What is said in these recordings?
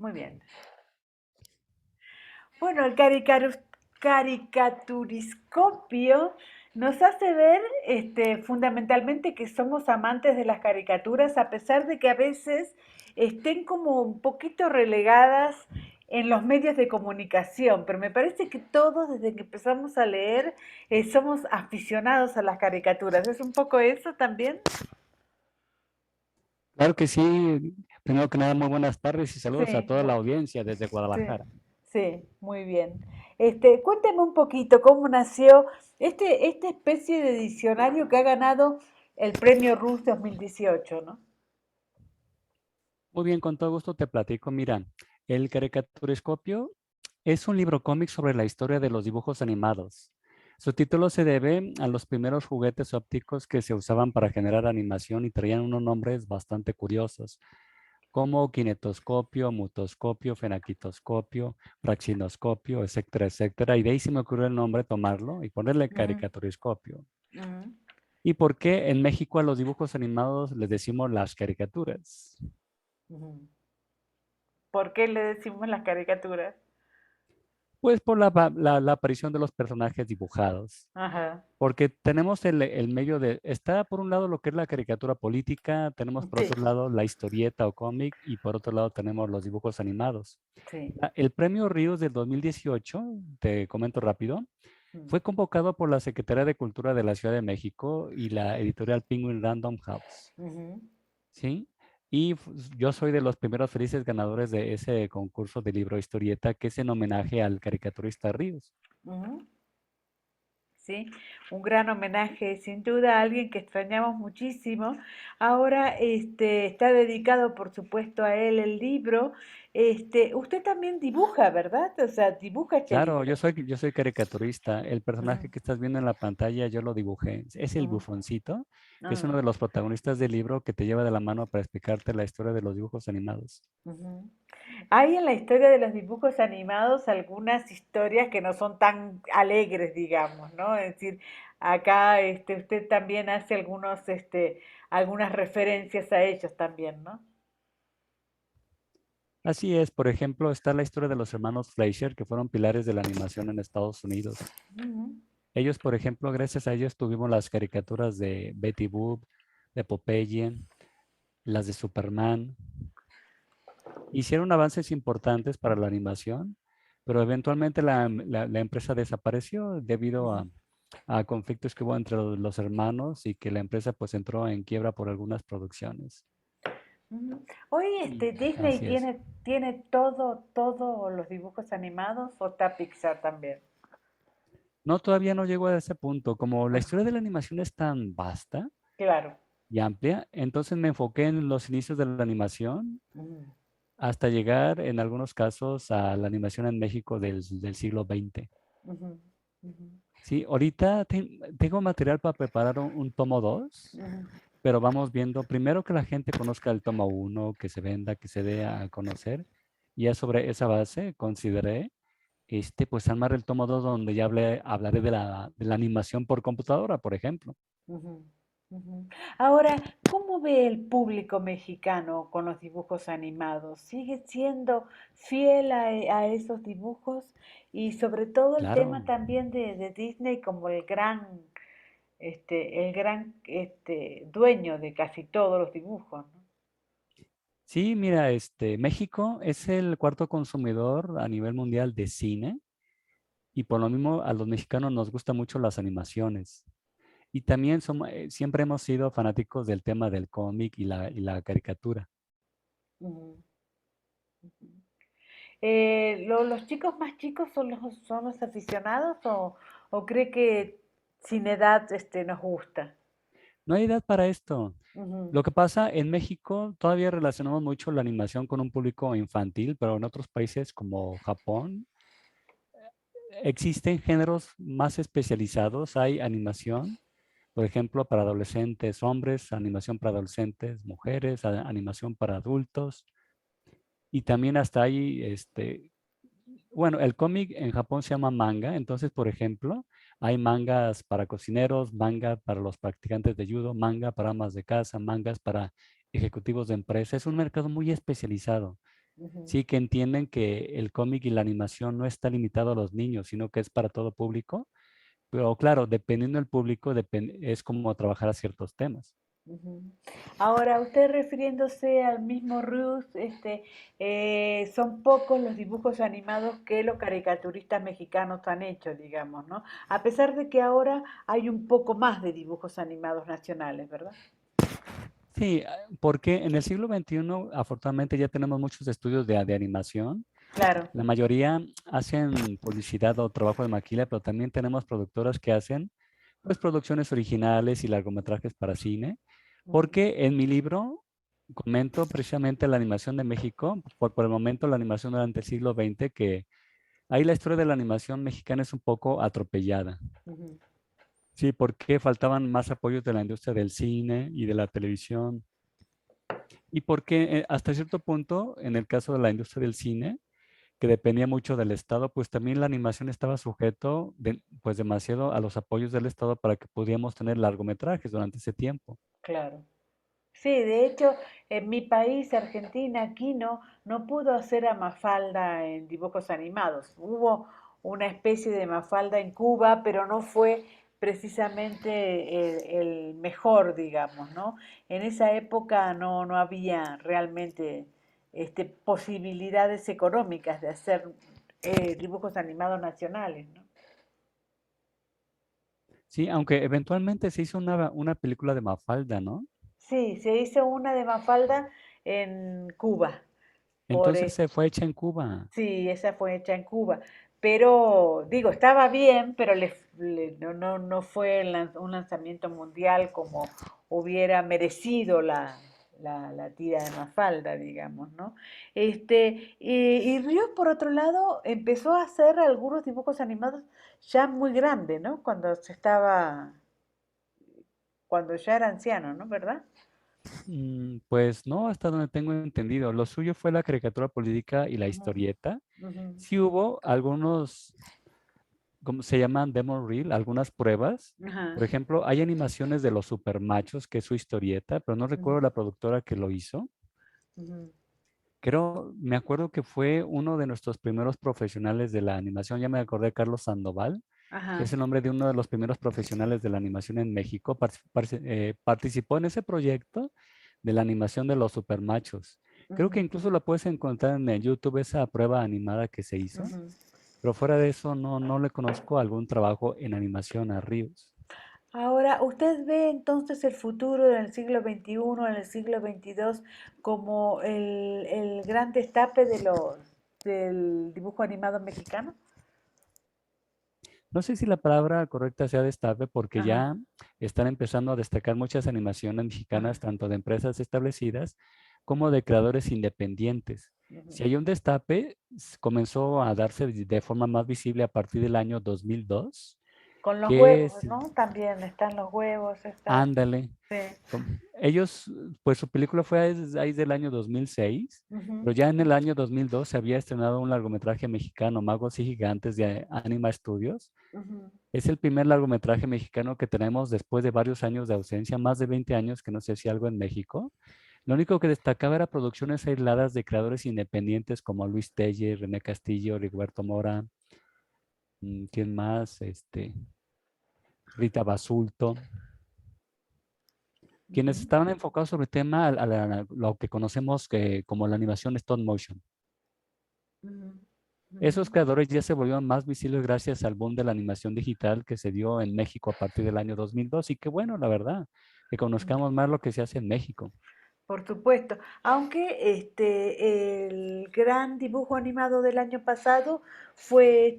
Muy bien. Bueno, el caricaturiscopio nos hace ver fundamentalmente que somos amantes de las caricaturas, a pesar de que a veces estén como un poquito relegadas en los medios de comunicación, pero me parece que todos desde que empezamos a leer somos aficionados a las caricaturas. ¿Es un poco eso también? Claro que sí. Primero que nada, muy buenas tardes y saludos a Sí, toda la audiencia desde sí, Guadalajara. sí, muy bien. Cuéntame un poquito cómo nació esta especie de diccionario que ha ganado el premio Rus 2018, ¿no? Muy bien, con todo gusto te platico. Mira, el caricaturescopio es un libro cómic sobre la historia de los dibujos animados. Su título se debe a los primeros juguetes ópticos que se usaban para generar animación y traían unos nombres bastante curiosos, como kinetoscopio, mutoscopio, fenaquitoscopio, praxinoscopio, etcétera, etcétera. Y de ahí se me ocurrió el nombre tomarlo y ponerle Ujú, caricaturescopio. ujú, ¿Y por qué en México a los dibujos animados les decimos las caricaturas? ujú. ¿Por qué le decimos las caricaturas? Pues por la aparición de los personajes dibujados. Ajá, Porque tenemos el medio de, está por un lado lo que es la caricatura política, tenemos por sí, otro lado la historieta o cómic y por otro lado tenemos los dibujos animados. sí. El premio Ríos del 2018, te comento rápido, Mm, fue convocado por la Secretaría de Cultura de la Ciudad de México y la editorial Penguin Random House. ujú, ¿Sí? Y yo soy de los primeros felices ganadores de ese concurso de libro historieta que es en homenaje al caricaturista Ríos. ujú. Sí, un gran homenaje, sin duda, a alguien que extrañamos muchísimo. Ahora, está dedicado, por supuesto, a él el libro. Usted también dibuja, ¿verdad? O sea, dibuja este Claro, libro. yo soy caricaturista. El Ujú, personaje que estás viendo en la pantalla yo lo dibujé. Es el ujú, bufoncito, que es uno ah, de los protagonistas del libro que te lleva de la mano para explicarte la historia de los dibujos animados. ujú. Hay en la historia de los dibujos animados algunas historias que no son tan alegres, digamos, ¿no? Es decir, acá usted también hace algunas referencias a ellos también, ¿no? Así es, por ejemplo, está la historia de los hermanos Fleischer, que fueron pilares de la animación en Estados Unidos. Ujú, Ellos, por ejemplo, gracias a ellos tuvimos las caricaturas de Betty Boop, de Popeye, las de Superman. Hicieron avances importantes para la animación, pero eventualmente la empresa desapareció debido ujú. a conflictos que hubo entre los hermanos y que la empresa pues entró en quiebra por algunas producciones. Ujú. Hoy Y Disney así es. tiene todos los dibujos animados o está Pixar también. No, todavía no llegó a ese punto. Como la Ah, historia de la animación es tan vasta claro. y amplia, entonces me enfoqué en los inicios de la animación Mm, hasta llegar en algunos casos a la animación en México del siglo XX. ujú, ujú, Sí, ahorita tengo material para preparar un tomo 2, ujú, pero vamos viendo primero que la gente conozca el tomo 1, que se venda, que se dé a conocer. Y ya sobre esa base consideré pues armar el tomo 2 donde ya hablaré de la animación por computadora, por ejemplo. ujú, ujú. Ahora, ¿cómo ve el público mexicano con los dibujos animados? ¿Sigue siendo fiel a esos dibujos? Y sobre todo el tema Claro. también de Disney como el gran dueño de casi todos los dibujos, ¿no? Sí, mira, México es el cuarto consumidor a nivel mundial de cine y por lo mismo a los mexicanos nos gustan mucho las animaciones. Y también siempre hemos sido fanáticos del tema del cómic y la caricatura. Ujú, ujú. ¿Los chicos más chicos son los aficionados o cree que sin edad nos gusta? No hay edad para esto. Ujú, Lo que pasa en México, todavía relacionamos mucho la animación con un público infantil, pero en otros países como Japón existen géneros más especializados. Hay animación, por ejemplo, para adolescentes hombres, animación para adolescentes mujeres, animación para adultos. Y también hasta ahí, bueno, el cómic en Japón se llama manga. Entonces, por ejemplo, hay mangas para cocineros, manga para los practicantes de judo, manga para amas de casa, mangas para ejecutivos de empresa. Es un mercado muy especializado. Ujú, Sí, que entienden que el cómic y la animación no está limitado a los niños, sino que es para todo público. Pero claro, dependiendo del público, es como trabajar a ciertos temas. ujú. Ahora, usted refiriéndose al mismo Rus, son pocos los dibujos animados que los caricaturistas mexicanos han hecho, digamos, ¿no? A pesar de que ahora hay un poco más de dibujos animados nacionales, ¿verdad? Sí, porque en el siglo XXI, afortunadamente, ya tenemos muchos estudios de animación. Claro. La mayoría hacen publicidad o trabajo de maquila, pero también tenemos productoras que hacen pues producciones originales y largometrajes para cine, Ujú, porque en mi libro comento precisamente la animación de México, por el momento la animación durante el siglo XX, que ahí la historia de la animación mexicana es un poco atropellada. ujú. Sí, porque faltaban más apoyos de la industria del cine y de la televisión. Y porque hasta cierto punto, en el caso de la industria del cine, que dependía mucho del Estado, pues también la animación estaba sujeto pues demasiado a los apoyos del Estado para que pudiéramos tener largometrajes durante ese tiempo. Claro. Sí, de hecho, en mi país, Argentina, aquí no pudo hacer a Mafalda en dibujos animados. Hubo una especie de Mafalda en Cuba, pero no fue precisamente el mejor, digamos, ¿no? En esa época no había realmente posibilidades económicas de hacer dibujos animados nacionales, ¿no? Sí, aunque eventualmente se hizo una película de Mafalda, ¿no? Sí, se hizo una de Mafalda en Cuba, por, Entonces se fue hecha en Cuba. sí, esa fue hecha en Cuba. Pero, digo, estaba bien, pero no fue un lanzamiento mundial como hubiera merecido la tira de Mafalda, digamos, ¿no? Y Ríos, por otro lado, empezó a hacer algunos dibujos animados ya muy grande, ¿no? Cuando ya era anciano, ¿no? ¿Verdad? Pues no, hasta donde tengo entendido. Lo suyo fue la caricatura política y la Ujú, historieta. ujú, Sí hubo algunos, como se llaman demo reel, algunas pruebas. ajá, Por ejemplo, hay animaciones de los supermachos, que es su historieta, pero no ujú, recuerdo la productora que lo hizo. ujú, Creo, me acuerdo que fue uno de nuestros primeros profesionales de la animación, ya me acordé, Carlos Sandoval, que es ajá, el nombre de uno de los primeros profesionales de la animación en México. Participó en ese proyecto de la animación de los supermachos. Creo que ujú, incluso la puedes encontrar en el YouTube, esa prueba animada que se hizo, ujú. pero fuera de eso no le conozco algún trabajo en animación a Ríos. Ahora, ¿usted ve entonces el futuro en el siglo XXI, en el siglo XXII, como el gran destape del dibujo animado mexicano? No sé si la palabra correcta sea destape porque Ajá, ya están empezando a destacar muchas animaciones ajá, mexicanas, tanto de empresas establecidas como de creadores independientes. ujú. Si hay un destape, comenzó a darse de forma más visible a partir del año 2002, Con los que huevos, es, ¿no? También están los huevos, está. ándale, Sí. ellos, pues su película fue ahí del año 2006, Ujú, pero ya en el año 2002 se había estrenado un largometraje mexicano, Magos y Gigantes de Anima Studios. ujú. Es el primer largometraje mexicano que tenemos después de varios años de ausencia, más de 20 años que no se hacía algo en México. Lo único que destacaba era producciones aisladas de creadores independientes como Luis Telle, René Castillo, Rigoberto Mora, ¿quién más? Rita Basulto, quienes Ujú, estaban enfocados sobre el tema lo que conocemos como la animación stop motion. ujú, ujú, Esos creadores ya se volvieron más visibles gracias al boom de la animación digital que se dio en México a partir del año 2002 y qué bueno, la verdad, que conozcamos ujú. más lo que se hace en México. Por supuesto, aunque el gran dibujo animado del año pasado fue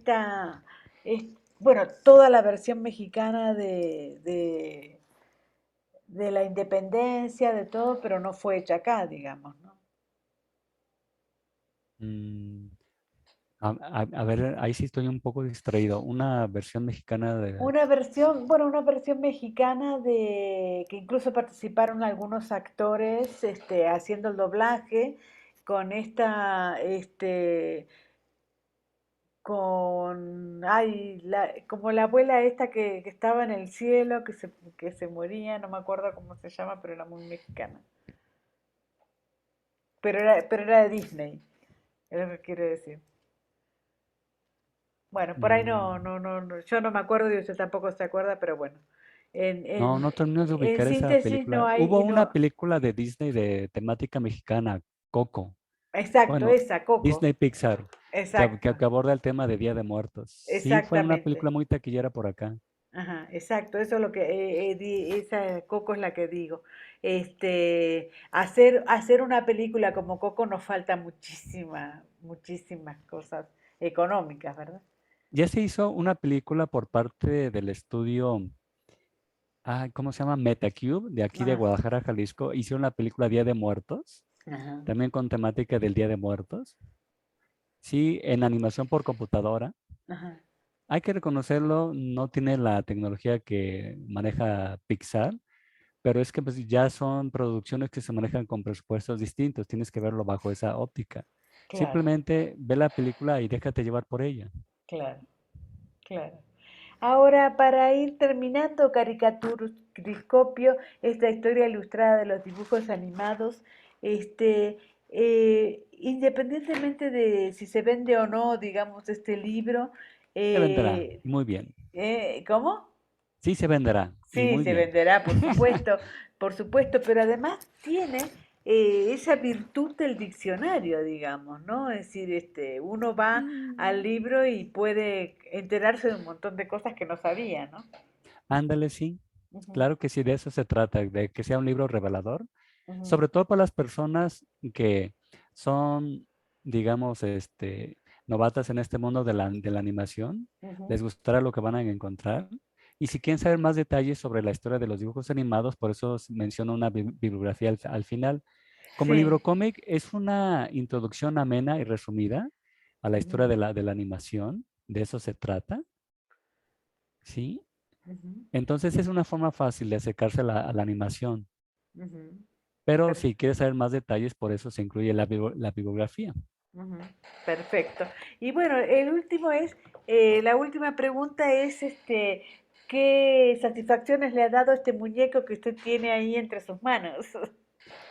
es- bueno, toda la versión mexicana de la independencia, de todo, pero no fue hecha acá, digamos, ¿no? Mm, a ver, ahí sí estoy un poco distraído. Una versión mexicana de... Una versión mexicana de que incluso participaron algunos actores, haciendo el doblaje con como la abuela esta que estaba en el cielo, que se moría, no me acuerdo cómo se llama, pero era muy mexicana. Pero era de Disney. es lo que quiero decir. Bueno, por ahí Mm, yo no me acuerdo y usted tampoco se acuerda, pero bueno, no, no termino de en ubicar esa síntesis no película. hay, Hubo y una no, película de Disney de temática mexicana, Coco. exacto, Bueno, esa, Coco, Disney Pixar, exacto, que aborda el tema de Día de Muertos. Sí, fue una película exactamente. muy taquillera por acá. Ajá, exacto, eso es lo que, esa Coco es la que digo. Hacer una película como Coco nos falta muchísimas cosas económicas, ¿verdad? Ya se hizo una película por parte del estudio, ¿cómo se llama? Metacube, de aquí de Ajá, Guadalajara, Jalisco. Hicieron la película Día de Muertos, ajá, también con temática del Día de Muertos. Sí, en animación por computadora. ajá, Hay que reconocerlo, no tiene la tecnología que maneja Pixar, pero es que pues, ya son producciones que se manejan con presupuestos distintos. Tienes que verlo bajo esa óptica. claro, Simplemente ve la película y déjate llevar por ella. claro, claro. Ahora, para ir terminando, Caricaturiscopio, esta historia ilustrada de los dibujos animados, este, independientemente de si se vende o no, digamos, este libro, Se venderá eh, muy bien. ¿cómo? Sí, se venderá y Sí, muy se bien. venderá, por supuesto, pero además tiene esa virtud del diccionario, digamos, ¿no? Es decir, uno va al Mm. libro y puede enterarse de un montón de cosas que no sabía, ¿no? Ándale, sí. Ujú, Claro que sí, de eso se trata, de que sea un libro revelador, ujú, sobre todo para las personas que son, digamos, novatas en este mundo de la animación. ujú. Les gustará lo que van a encontrar. Y si quieren saber más detalles sobre la historia de los dibujos animados, por eso menciono una bibliografía al final. Como Sí. libro cómic, es una introducción amena y resumida a la Ujú, historia de la animación. De eso se trata, ¿sí? ujú, Entonces es una forma fácil de acercarse a la animación. ujú. Pero Per- si quieres saber más detalles, por eso se incluye la bibliografía. ujú, perfecto. Y bueno, la última pregunta es, ¿qué satisfacciones le ha dado este muñeco que usted tiene ahí entre sus manos?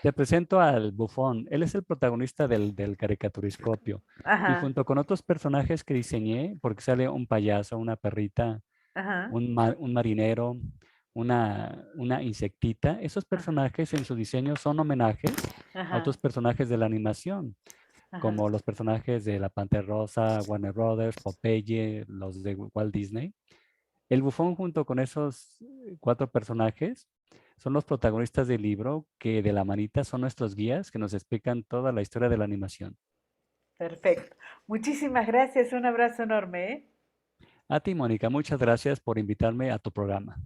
Te presento al Bufón. Él es el protagonista del caricaturiscopio. Y Ajá, junto con otros personajes que diseñé, porque sale un payaso, una perrita, ajá, un marinero, una insectita, esos ajá, personajes en su diseño son homenajes a ajá, otros personajes de la animación, ajá, como los personajes de La Pantera Rosa, Warner Brothers, Popeye, los de Walt Disney. El Bufón junto con esos cuatro personajes son los protagonistas del libro que de la manita son nuestros guías que nos explican toda la historia de la animación. perfecto. Muchísimas gracias, un abrazo enorme, ¿eh? A ti, Mónica, muchas gracias por invitarme a tu programa.